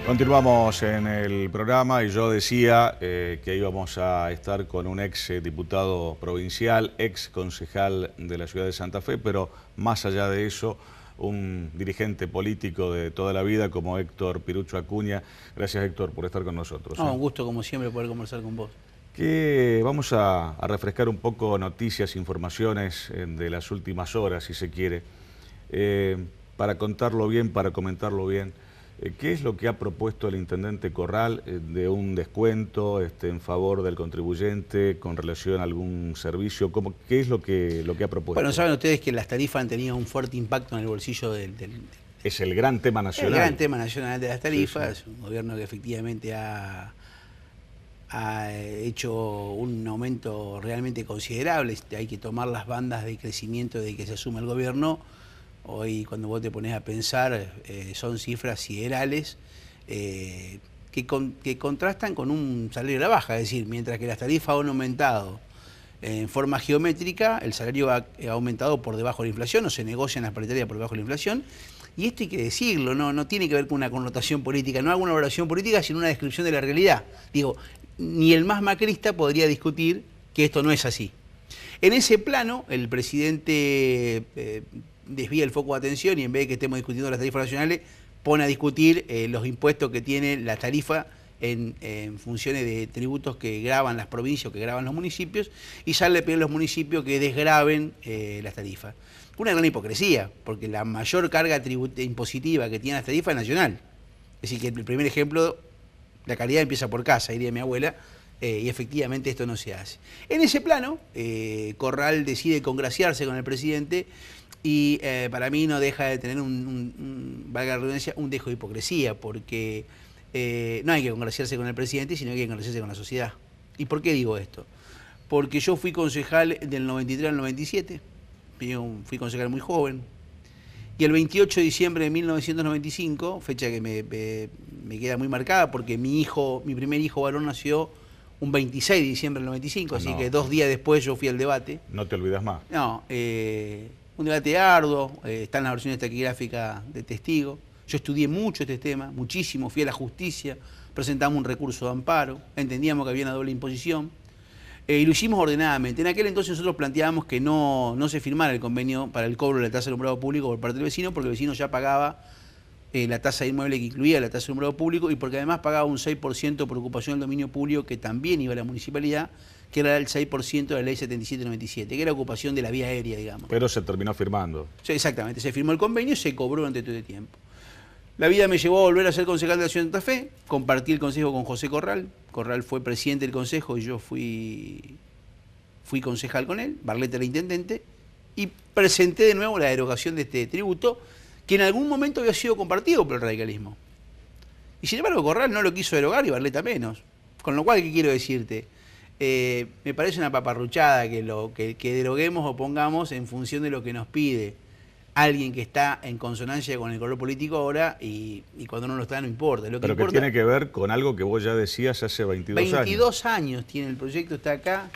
Continuamos en el programa y yo decía que íbamos a estar con un ex diputado provincial, ex concejal de la ciudad de Santa Fe, pero más allá de eso, un dirigente político de toda la vida como Héctor Pirucho Acuña. Gracias, Héctor, por estar con nosotros. No, un gusto, como siempre, poder conversar con vos. Vamos a refrescar un poco noticias, informaciones de las últimas horas, si se quiere, para contarlo bien, para comentarlo bien. ¿Qué es lo que ha propuesto el intendente Corral de un descuento en favor del contribuyente con relación a algún servicio? ¿Qué es lo que ha propuesto? Bueno, saben ustedes que las tarifas han tenido un fuerte impacto en el bolsillo del es el gran tema nacional. El gran tema nacional de las tarifas. Sí, sí. Un gobierno que efectivamente ha hecho un aumento realmente considerable. Hay que tomar las bandas de crecimiento de que se asume el gobierno. Hoy, cuando vos te pones a pensar, son cifras siderales que contrastan con un salario a la baja. Es decir, mientras que las tarifas han aumentado en forma geométrica, el salario ha aumentado por debajo de la inflación, o se negocian las paritarias por debajo de la inflación. Y esto hay que decirlo, no tiene que ver con una connotación política, no hago una valoración política, sino una descripción de la realidad. Digo, ni el más macrista podría discutir que esto no es así. En ese plano, el presidente desvía el foco de atención y en vez de que estemos discutiendo las tarifas nacionales, pone a discutir los impuestos que tiene la tarifa en funciones de tributos que graban las provincias o que graban los municipios, y sale a pedir a los municipios que desgraven las tarifas. Una gran hipocresía, porque la mayor carga impositiva que tiene las tarifas es nacional. Es decir, que el primer ejemplo, la caridad empieza por casa, diría mi abuela, y efectivamente esto no se hace. En ese plano, Corral decide congraciarse con el presidente y para mí no deja de tener valga la redundancia, un dejo de hipocresía, porque no hay que congraciarse con el presidente, sino que hay que congraciarse con la sociedad. ¿Y por qué digo esto? Porque yo fui concejal del 93 al 97, fui concejal muy joven, y el 28 de diciembre de 1995, fecha que me queda muy marcada, porque mi primer hijo varón nació un 26 de diciembre del 95, así que 2 días después yo fui al debate. ¿No te olvidas más? No, un debate arduo, están las versiones taquigráficas de testigo. Yo estudié mucho este tema, muchísimo, fui a la justicia, presentamos un recurso de amparo, entendíamos que había una doble imposición, y lo hicimos ordenadamente. En aquel entonces nosotros planteábamos que no se firmara el convenio para el cobro de la tasa de alumbrado público por parte del vecino, porque el vecino ya pagaba la tasa de inmueble que incluía la tasa de alumbrado público, y porque además pagaba un 6% por ocupación del dominio público que también iba a la municipalidad, que era el 6% de la ley 7797, que era ocupación de la vía aérea, digamos. Pero se terminó firmando. Sí, exactamente, se firmó el convenio y se cobró durante todo el tiempo. La vida me llevó a volver a ser concejal de la ciudad de Santa Fe, compartí el consejo con José Corral. Corral fue presidente del consejo y yo fui concejal con él, Barleta era intendente, y presenté de nuevo la derogación de este tributo, que en algún momento había sido compartido por el radicalismo. Y sin embargo Corral no lo quiso derogar y Barleta menos. Con lo cual, ¿qué quiero decirte? Me parece una paparruchada que deroguemos o pongamos en función de lo que nos pide alguien que está en consonancia con el color político ahora, y cuando no lo está no importa. Lo que Pero importa, que tiene que ver con algo que vos ya decías hace 22 años. 22 años tiene el proyecto, está acá.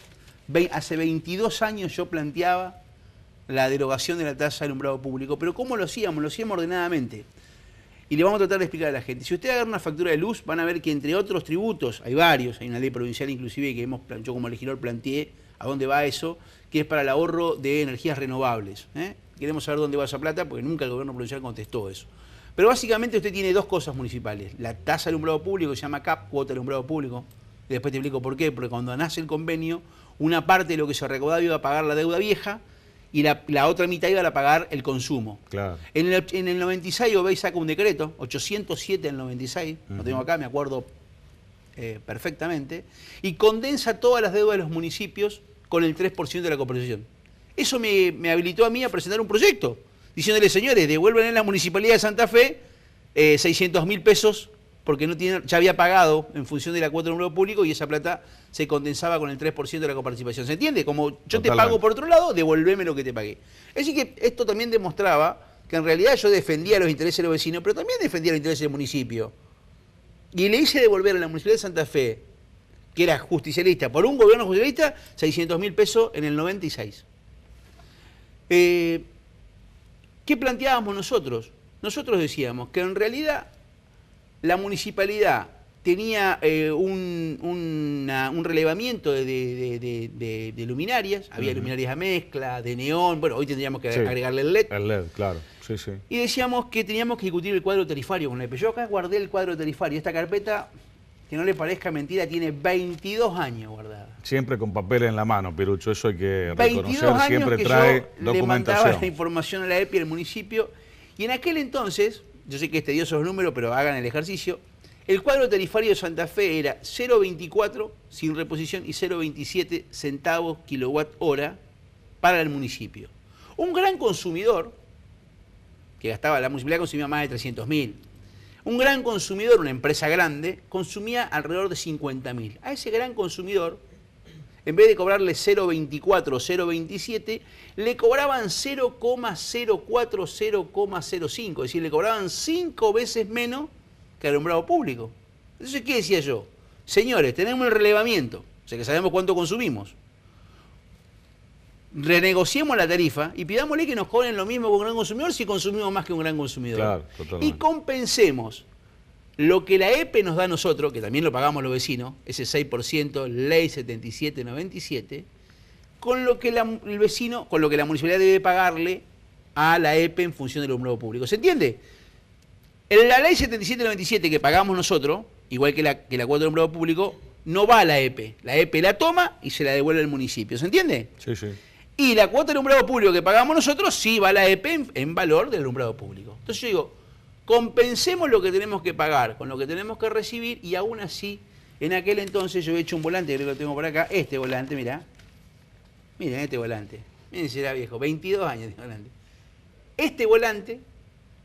Hace 22 años yo planteaba la derogación de la tasa de alumbrado público. Pero ¿cómo lo hacíamos? Lo hacíamos ordenadamente. Y le vamos a tratar de explicar a la gente. Si usted agarra una factura de luz, van a ver que entre otros tributos, hay varios, hay una ley provincial inclusive que yo como legislador planteé a dónde va eso, que es para el ahorro de energías renovables. Queremos saber dónde va esa plata, porque nunca el gobierno provincial contestó eso. Pero básicamente usted tiene dos cosas municipales. La tasa de alumbrado público, que se llama CAP, cuota de alumbrado público. Y después te explico por qué. Porque cuando nace el convenio, una parte de lo que se recaudaba iba a pagar la deuda vieja y la otra mitad iba a pagar el consumo. Claro. En el 96 Obey saca un decreto, 807 del 96, lo tengo acá, me acuerdo perfectamente, y condensa todas las deudas de los municipios con el 3% de la compensación. Eso me habilitó a mí a presentar un proyecto, diciéndole, señores, devuelven en la Municipalidad de Santa Fe 600.000 pesos, porque ya había pagado en función de la cuota de alumbrado público, y esa plata se condensaba con el 3% de la coparticipación. ¿Se entiende? Como yo Totalmente. te pago por otro lado, devolveme lo que te pagué. Es decir, que esto también demostraba que en realidad yo defendía los intereses de los vecinos, pero también defendía los intereses del municipio. Y le hice devolver a la Municipalidad de Santa Fe, que era justicialista, por un gobierno justicialista, 600.000 pesos en el 96. ¿Qué planteábamos nosotros? Nosotros decíamos que en realidad la municipalidad tenía un relevamiento de luminarias, había luminarias a mezcla, de neón, bueno, hoy tendríamos que agregarle el LED. El LED, claro, sí. Y decíamos que teníamos que discutir el cuadro tarifario con la EPE. Yo acá guardé el cuadro tarifario, esta carpeta, que no le parezca mentira, tiene 22 años guardada. Siempre con papel en la mano, Pirucho, eso hay que 22 reconocer, años siempre que trae yo le mandaba documentación. la información a la EPE y al municipio, y en aquel entonces, yo sé que es tedioso los números, pero hagan el ejercicio, el cuadro tarifario de Santa Fe era 0,24 sin reposición y 0,27 centavos kilowatt hora para el municipio. Un gran consumidor, que gastaba, la municipalidad consumía más de 300.000. Un gran consumidor, una empresa grande, consumía alrededor de 50.000. A ese gran consumidor, en vez de cobrarle 0,24 o 0,27, le cobraban 0,04, 0,05. Es decir, le cobraban 5 veces menos que al alumbrado público. Entonces, ¿qué decía yo? Señores, tenemos el relevamiento, o sea que sabemos cuánto consumimos. Renegociemos la tarifa y pidámosle que nos cobren lo mismo que un gran consumidor si consumimos más que un gran consumidor. Claro, totalmente. Y compensemos lo que la EPE nos da a nosotros, que también lo pagamos los vecinos, ese 6%, ley 7797, con lo que el vecino, con lo que la municipalidad debe pagarle a la EPE en función del alumbrado público. ¿Se entiende? En la ley 7797 que pagamos nosotros, igual que la cuota del alumbrado público, no va a la EPE. La EPE la toma y se la devuelve al municipio. ¿Se entiende? Sí. Y la cuota del alumbrado público que pagamos nosotros sí va a la EPE en valor del alumbrado público. Entonces yo digo, compensemos lo que tenemos que pagar con lo que tenemos que recibir y aún así, en aquel entonces yo he hecho un volante, creo que lo tengo por acá, este volante, mirá. Miren este volante. Miren si era viejo, 22 años de volante. Este volante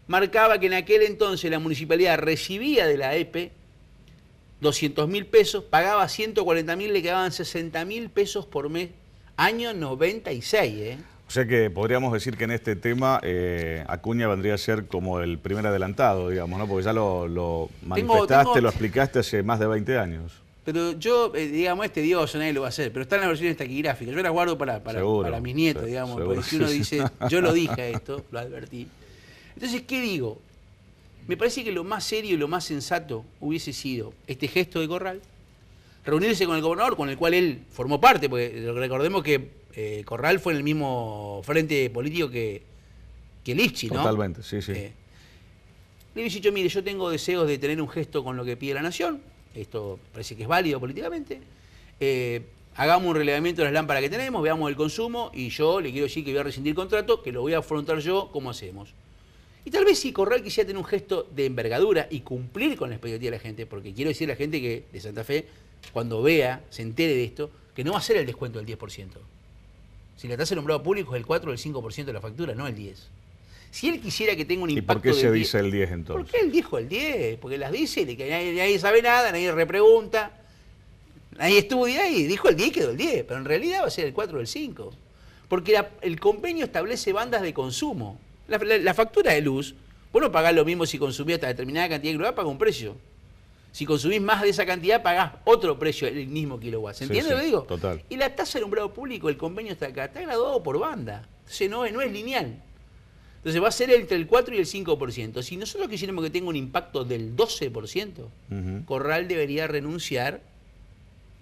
marcaba que en aquel entonces la municipalidad recibía de la EPE 200.000 pesos, pagaba 140.000, le quedaban 60.000 pesos por mes. Año 96, ¿eh? O sea que podríamos decir que en este tema Acuña vendría a ser como el primer adelantado, digamos, ¿no? Porque ya lo manifestaste, lo explicaste hace más de 20 años. Pero yo, digamos, es tedioso, nadie lo va a hacer, pero están las versiones taquigráficas. Yo las guardo para mis nietos, digamos, seguro. porque si uno dice, yo lo dije esto, lo advertí. Entonces, ¿qué digo? Me parece que lo más serio y lo más sensato hubiese sido este gesto de Corral, reunirse con el gobernador, con el cual él formó parte, porque recordemos que Corral fue en el mismo frente político que Lifchi, ¿no? Totalmente, sí. Le he dicho, mire, yo tengo deseos de tener un gesto con lo que pide la nación, esto parece que es válido políticamente, hagamos un relevamiento de las lámparas que tenemos, veamos el consumo, y yo le quiero decir que voy a rescindir el contrato, que lo voy a afrontar yo, ¿cómo hacemos? Y tal vez si Corral quisiera tener un gesto de envergadura y cumplir con la expectativa de la gente, porque quiero decirle a la gente que de Santa Fe, cuando vea, se entere de esto, que no va a ser el descuento del 10%. Si la tasa de alumbrado público es el 4 o el 5% de la factura, no el 10%. Si él quisiera que tenga un impacto. ¿Y por qué se dice el 10 entonces? ¿Por qué él dijo el 10? Porque las dice, que nadie sabe nada, nadie repregunta, nadie estudia y dijo el 10 y quedó el 10. Pero en realidad va a ser el 4 o el 5. Porque el convenio establece bandas de consumo. La factura de luz, vos no pagás lo mismo si consumís hasta determinada cantidad de kilowatt, pagás un precio. Si consumís más de esa cantidad, pagás otro precio, el mismo kilowatt. ¿Se entiende lo que digo? Total. Y la tasa de alumbrado público, el convenio está acá, está graduado por banda. Entonces no es lineal. Entonces va a ser entre el 4 y el 5%. Si nosotros quisiéramos que tenga un impacto del 12%, Corral debería renunciar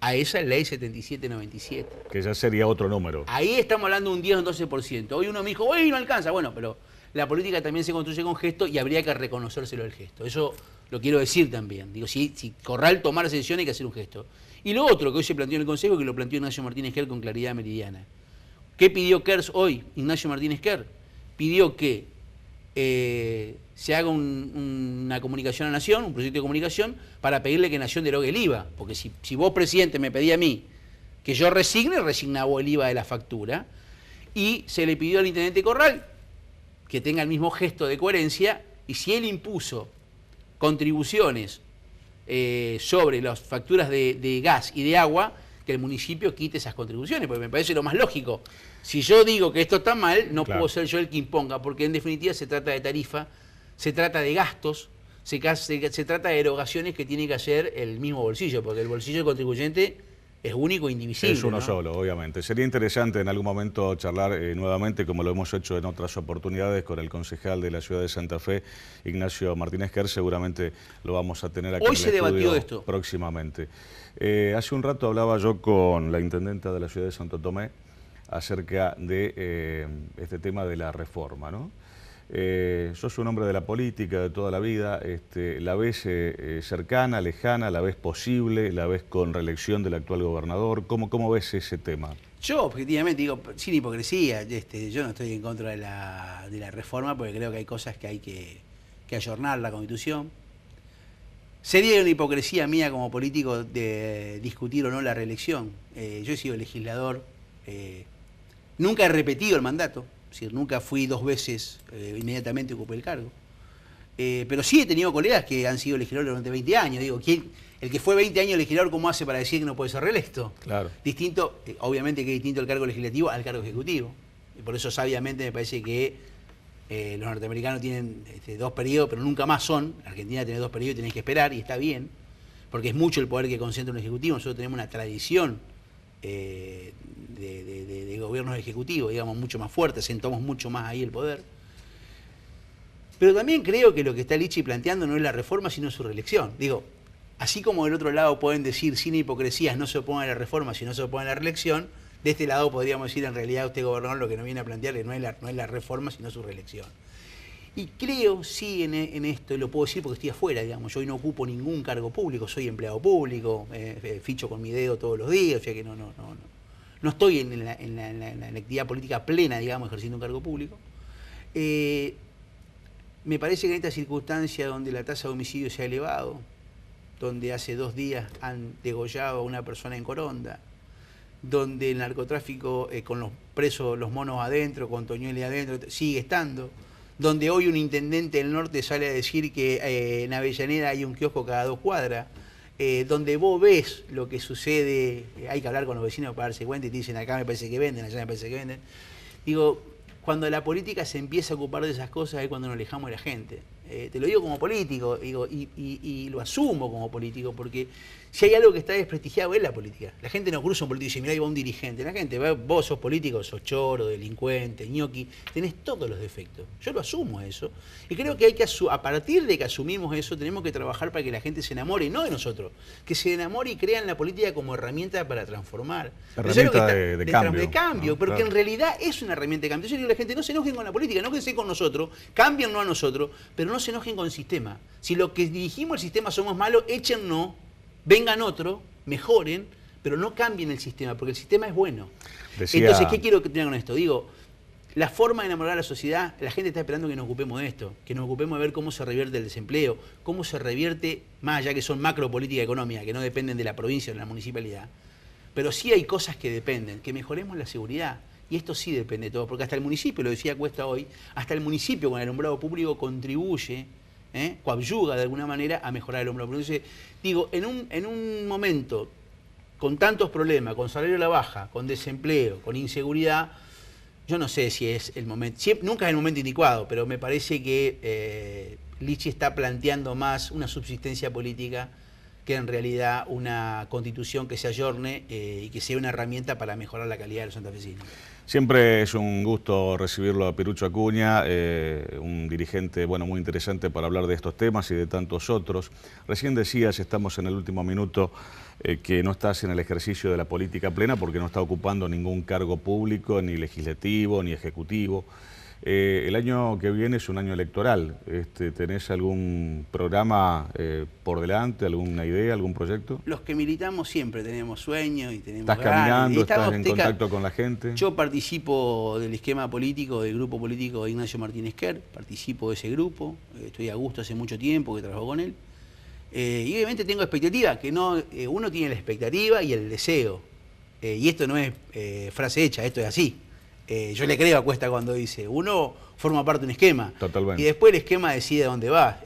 a esa ley 7797. Que ya sería otro número. Ahí estamos hablando de un 10 o un 12%. Hoy uno me dijo, uy, no alcanza. Bueno, pero la política también se construye con gesto y habría que reconocérselo el gesto. Eso lo quiero decir también. Digo, si Corral tomara esa decisión hay que hacer un gesto. Y lo otro que hoy se planteó en el Consejo, que lo planteó Ignacio Martínez Kerr con claridad meridiana. ¿Qué pidió Kerr hoy, Ignacio Martínez Kerr? Pidió que se haga una comunicación a Nación, un proyecto de comunicación, para pedirle que Nación derogue el IVA. Porque si vos, presidente, me pedí a mí que yo resignaba el IVA de la factura, y se le pidió al intendente Corral que tenga el mismo gesto de coherencia, y si él impuso contribuciones sobre las facturas de gas y de agua, que el municipio quite esas contribuciones, porque me parece lo más lógico. Si yo digo que esto está mal, no puedo ser yo el que imponga, porque en definitiva se trata de tarifa, se trata de gastos, se trata de erogaciones que tiene que hacer el mismo bolsillo, porque el bolsillo del contribuyente es único e indivisible. Es uno, ¿no? solo, obviamente. Sería interesante en algún momento charlar nuevamente, como lo hemos hecho en otras oportunidades, con el concejal de la ciudad de Santa Fe, Ignacio Martínez Kerr. Seguramente lo vamos a tener aquí Hoy en el se debatió estudio esto. próximamente. Hace un rato hablaba yo con la intendenta de la ciudad de Santo Tomé acerca de este tema de la reforma, ¿no? Sos un hombre de la política de toda la vida, la ves cercana, lejana, la ves posible, la ves con reelección del actual gobernador. ¿Cómo ves ese tema? Yo, objetivamente, digo, sin hipocresía, yo no estoy en contra de la reforma porque creo que hay cosas que hay que ayornar la Constitución. Sería una hipocresía mía como político de discutir o no la reelección. Yo he sido legislador, nunca he repetido el mandato. Es decir, nunca fui 2 veces, inmediatamente ocupé el cargo. Pero sí he tenido colegas que han sido legisladores durante 20 años. Digo, el que fue 20 años legislador, ¿cómo hace para decir que no puede ser reelecto? Claro. Distinto, obviamente que es distinto el cargo legislativo al cargo ejecutivo. Y por eso, sabiamente, me parece que los norteamericanos tienen 2 periodos, pero nunca más son. Argentina tiene 2 periodos y tenés que esperar, y está bien, porque es mucho el poder que concentra un ejecutivo. Nosotros tenemos una tradición de gobiernos ejecutivos, digamos, mucho más fuertes, sentamos mucho más ahí el poder. Pero también creo que lo que está Lichi planteando no es la reforma, sino su reelección. Digo, así como del otro lado pueden decir sin hipocresías no se oponen a la reforma, sino se oponen a la reelección, de este lado podríamos decir en realidad usted, gobernador, lo que nos viene a plantear no es la reforma, sino su reelección. Y creo, sí, en esto, y lo puedo decir porque estoy afuera, digamos, yo hoy no ocupo ningún cargo público, soy empleado público, ficho con mi dedo todos los días, o sea que no estoy en la actividad política plena, digamos, ejerciendo un cargo público. Me parece que en esta circunstancia donde la tasa de homicidio se ha elevado, donde hace 2 días han degollado a una persona en Coronda, donde el narcotráfico con los presos, los monos adentro, con Toñueli adentro, sigue estando, donde hoy un intendente del norte sale a decir que en Avellaneda hay un kiosco cada 2 cuadras, donde vos ves lo que sucede, hay que hablar con los vecinos para darse cuenta y te dicen acá me parece que venden, allá me parece que venden. Digo, cuando la política se empieza a ocupar de esas cosas es cuando nos alejamos de la gente. Te lo digo como político, digo, y lo asumo como político, porque si hay algo que está desprestigiado es la política. La gente no cruza un político y dice, mirá, ahí va un dirigente. La gente, vos sos político, sos choro, delincuente, ñoqui, tenés todos los defectos. Yo lo asumo eso. Y creo que hay que, a partir de que asumimos eso, tenemos que trabajar para que la gente se enamore, no de nosotros, que se enamore y crea en la política como herramienta para transformar. Herramienta de cambio. De cambio, ¿no? Porque claro. En realidad es una herramienta de cambio. Yo digo a la gente, no se enojen con la política, enójense con nosotros, cambien no a nosotros, pero no se enojen con el sistema. Si lo que dirigimos el sistema somos malos, échennos, vengan otros, mejoren, pero no cambien el sistema, porque el sistema es bueno. Entonces, ¿qué quiero que tengan con esto? Digo, la forma de enamorar a la sociedad, la gente está esperando que nos ocupemos de esto, que nos ocupemos de ver cómo se revierte el desempleo, cómo se revierte, más allá que son macro política económica, que no dependen de la provincia o de la municipalidad, pero sí hay cosas que dependen, que mejoremos la seguridad. Y esto sí depende de todo, porque hasta el municipio, lo decía Cuesta hoy, hasta el municipio con el alumbrado público contribuye, coadyuga de alguna manera a mejorar el alumbrado público. Entonces, digo, en un momento con tantos problemas, con salario a la baja, con desempleo, con inseguridad, yo no sé si es el momento, nunca es el momento indicado, pero me parece que Lichi está planteando más una subsistencia política que en realidad una constitución que se ayorne y que sea una herramienta para mejorar la calidad de los santafesinos. Siempre es un gusto recibirlo a Pirucho Acuña, un dirigente muy interesante para hablar de estos temas y de tantos otros. Recién decías, estamos en el último minuto, que no estás en el ejercicio de la política plena porque no estás ocupando ningún cargo público, ni legislativo, ni ejecutivo. El año que viene es un año electoral. ¿Tenés algún programa por delante, alguna idea, algún proyecto? Los que militamos siempre tenemos sueños y tenemos ¿Estás caminando, estás en contacto con la gente? Yo participo del esquema político, del grupo político de Ignacio Martínez Kerr, participo de ese grupo, estoy a gusto hace mucho tiempo que trabajo con él. Y obviamente tengo expectativa, que no, uno tiene la expectativa y el deseo. Y esto no es frase hecha, esto es así. Yo le creo a Cuesta cuando dice, uno forma parte de un esquema. Totalmente. Y después el esquema decide a dónde va.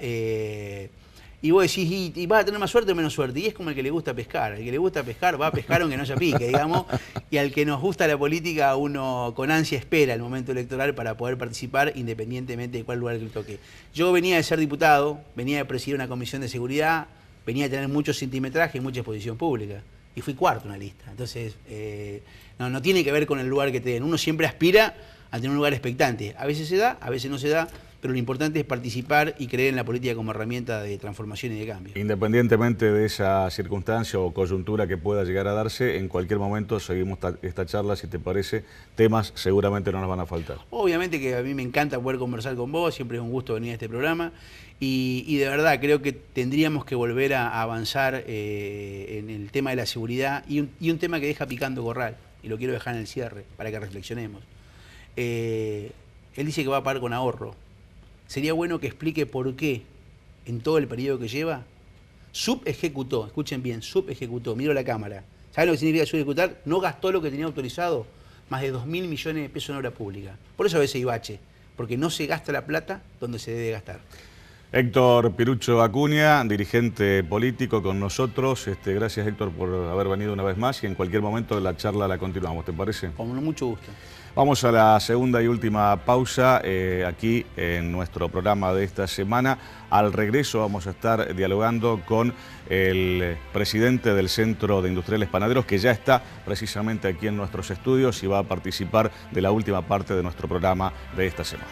Y vos decís, ¿y vas a tener más suerte o menos suerte? Y es como el que le gusta pescar. El que le gusta pescar va a pescar aunque no haya pique, digamos. Y al que nos gusta la política, uno con ansia espera el momento electoral para poder participar independientemente de cuál lugar que le toque. Yo venía de ser diputado, venía de presidir una comisión de seguridad, venía de tener mucho centimetraje y mucha exposición pública. y fui cuarto en la lista. Entonces, no tiene que ver con el lugar que te den. Uno siempre aspira a tener un lugar expectante. A veces se da, a veces no se da, pero lo importante es participar y creer en la política como herramienta de transformación y de cambio. Independientemente de esa circunstancia o coyuntura que pueda llegar a darse, en cualquier momento seguimos esta charla, si te parece. Temas seguramente no nos van a faltar. Obviamente que a mí me encanta poder conversar con vos, siempre es un gusto venir a este programa y de verdad creo que tendríamos que volver a avanzar en el tema de la seguridad y un tema que deja picando Corral, y lo quiero dejar en el cierre para que reflexionemos. Él dice que va a pagar con ahorro. Sería bueno que explique por qué, en todo el periodo que lleva, subejecutó, escuchen bien, subejecutó, miro la cámara. ¿Saben lo que significa subejecutar? No gastó lo que tenía autorizado, más de 2.000 millones de pesos en obra pública. Por eso a veces hay bache, porque no se gasta la plata donde se debe gastar. Héctor Pirucho Acuña, dirigente político con nosotros. Gracias, Héctor, por haber venido una vez más, y en cualquier momento la charla la continuamos, ¿te parece? Con mucho gusto. Vamos a la segunda y última pausa aquí en nuestro programa de esta semana. Al regreso vamos a estar dialogando con el presidente del Centro de Industriales Panaderos, que ya está precisamente aquí en nuestros estudios y va a participar de la última parte de nuestro programa de esta semana.